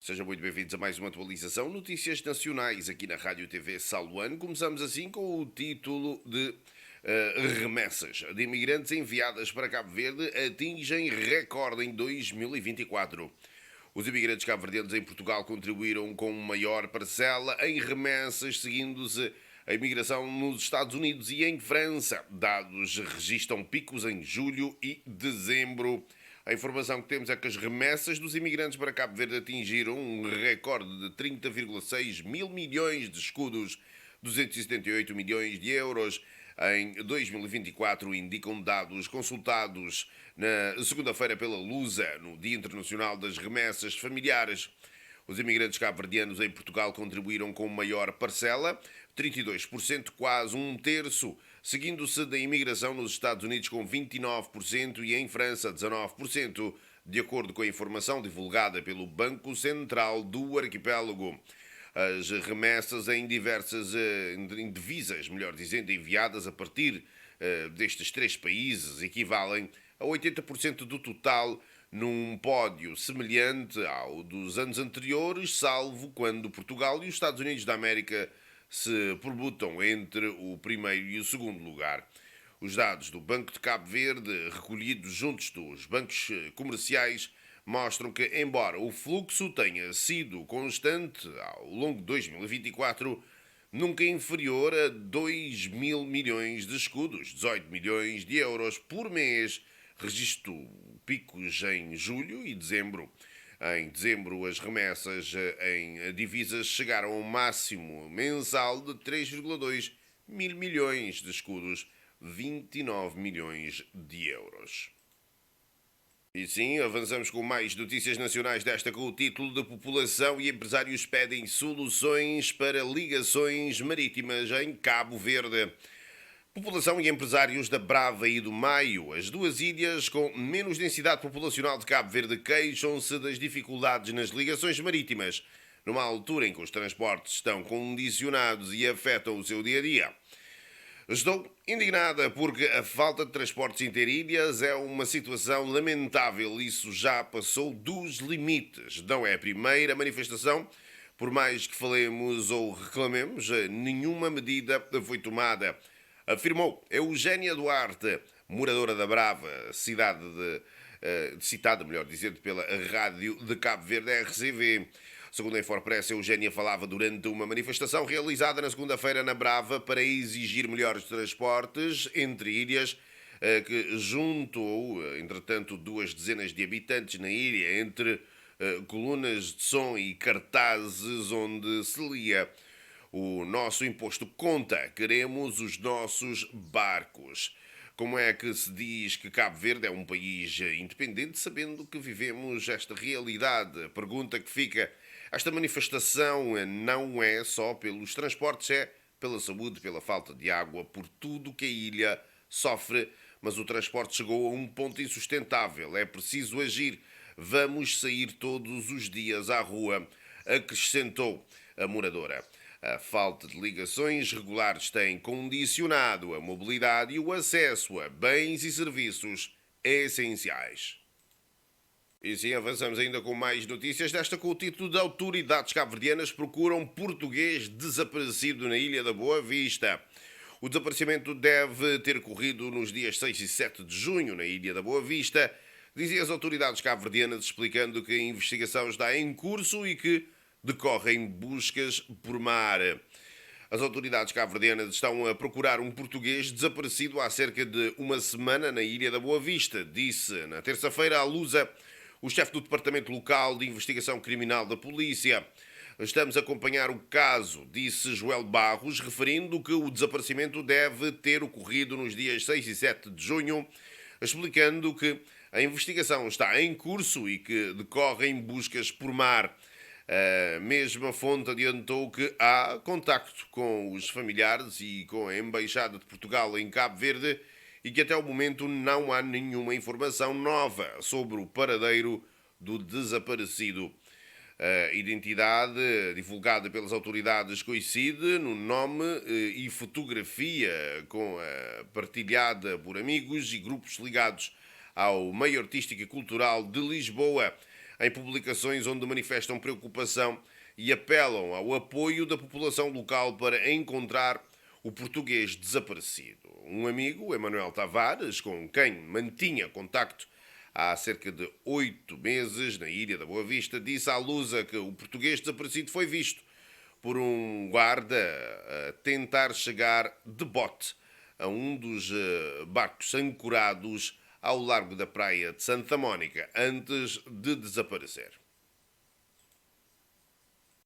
Sejam muito bem-vindos a mais uma atualização Notícias Nacionais aqui na Rádio TV Saluano. Começamos assim com o título de remessas de imigrantes enviadas para Cabo Verde atingem recorde em 2024. Os imigrantes cabo-verdianos em Portugal contribuíram com maior parcela em remessas, seguindo-se a imigração nos Estados Unidos e em França. Dados registram picos em julho e dezembro. A informação que temos é que as remessas dos imigrantes para Cabo Verde atingiram um recorde de 30,6 mil milhões de escudos, 278 milhões de euros em 2024, indicam dados consultados na segunda-feira pela Lusa, no Dia Internacional das Remessas Familiares. Os imigrantes cabo-verdianos em Portugal contribuíram com maior parcela, 32%, quase um terço, seguindo-se da imigração nos Estados Unidos com 29% e em França 19%, de acordo com a informação divulgada pelo Banco Central do Arquipélago. As remessas em diversas em divisas, melhor dizendo, enviadas a partir destes três países, equivalem a 80% do total, num pódio semelhante ao dos anos anteriores, salvo quando Portugal e os Estados Unidos da América se permutam entre o primeiro e o segundo lugar. Os dados do Banco de Cabo Verde, recolhidos juntos dos bancos comerciais, mostram que, embora o fluxo tenha sido constante ao longo de 2024, nunca inferior a 2 mil milhões de escudos, 18 milhões de euros por mês, registro picos em julho e dezembro. Em dezembro, as remessas em divisas chegaram ao máximo mensal de 3,2 mil milhões de escudos, 29 milhões de euros. E sim, avançamos com mais notícias nacionais desta com o título de População e empresários pedem soluções para ligações marítimas em Cabo Verde. População e empresários da Brava e do Maio, as duas ilhas com menos densidade populacional de Cabo Verde, queixam-se das dificuldades nas ligações marítimas, numa altura em que os transportes estão condicionados e afetam o seu dia-a-dia. Estou indignada porque a falta de transportes interilhas é uma situação lamentável. Isso já passou dos limites. Não é a primeira manifestação. Por mais que falemos ou reclamemos, nenhuma medida foi tomada, afirmou Eugénia Duarte, moradora da Brava, cidade citada, melhor dizendo, pela Rádio de Cabo Verde RCV. Segundo a Infopress, Eugénia falava durante uma manifestação realizada na segunda-feira na Brava para exigir melhores transportes entre ilhas, que juntou, entretanto, duas dezenas de habitantes na ilha, entre colunas de som e cartazes onde se lia: o nosso imposto conta, queremos os nossos barcos. Como é que se diz que Cabo Verde é um país independente, sabendo que vivemos esta realidade? A pergunta que fica: esta manifestação não é só pelos transportes, é pela saúde, pela falta de água, por tudo que a ilha sofre, mas o transporte chegou a um ponto insustentável. É preciso agir. Vamos sair todos os dias à rua, acrescentou a moradora. A falta de ligações regulares tem condicionado a mobilidade e o acesso a bens e serviços essenciais. E sim, avançamos ainda com mais notícias, desta com o título de Autoridades cabo-verdianas procuram português desaparecido na Ilha da Boa Vista. O desaparecimento deve ter ocorrido nos dias 6 e 7 de junho na Ilha da Boa Vista, dizem as autoridades cabo-verdianas, explicando que a investigação está em curso e que decorrem buscas por mar. As autoridades cabo-verdianas estão a procurar um português desaparecido há cerca de uma semana na Ilha da Boa Vista, disse na terça-feira à Lusa o chefe do Departamento Local de Investigação Criminal da Polícia. Estamos a acompanhar o caso, disse Joel Barros, referindo que o desaparecimento deve ter ocorrido nos dias 6 e 7 de junho, explicando que a investigação está em curso e que decorrem buscas por mar. A mesma fonte adiantou que há contacto com os familiares e com a Embaixada de Portugal em Cabo Verde e que até o momento não há nenhuma informação nova sobre o paradeiro do desaparecido. A identidade divulgada pelas autoridades coincide no nome e fotografia partilhada por amigos e grupos ligados ao meio artístico e cultural de Lisboa. em publicações onde manifestam preocupação e apelam ao apoio da população local para encontrar o português desaparecido. Um amigo, Emanuel Tavares, com quem mantinha contacto há cerca de 8 meses na Ilha da Boa Vista, disse à Lusa que o português desaparecido foi visto por um guarda a tentar chegar de bote a um dos barcos ancorados ao largo da praia de Santa Mónica antes de desaparecer.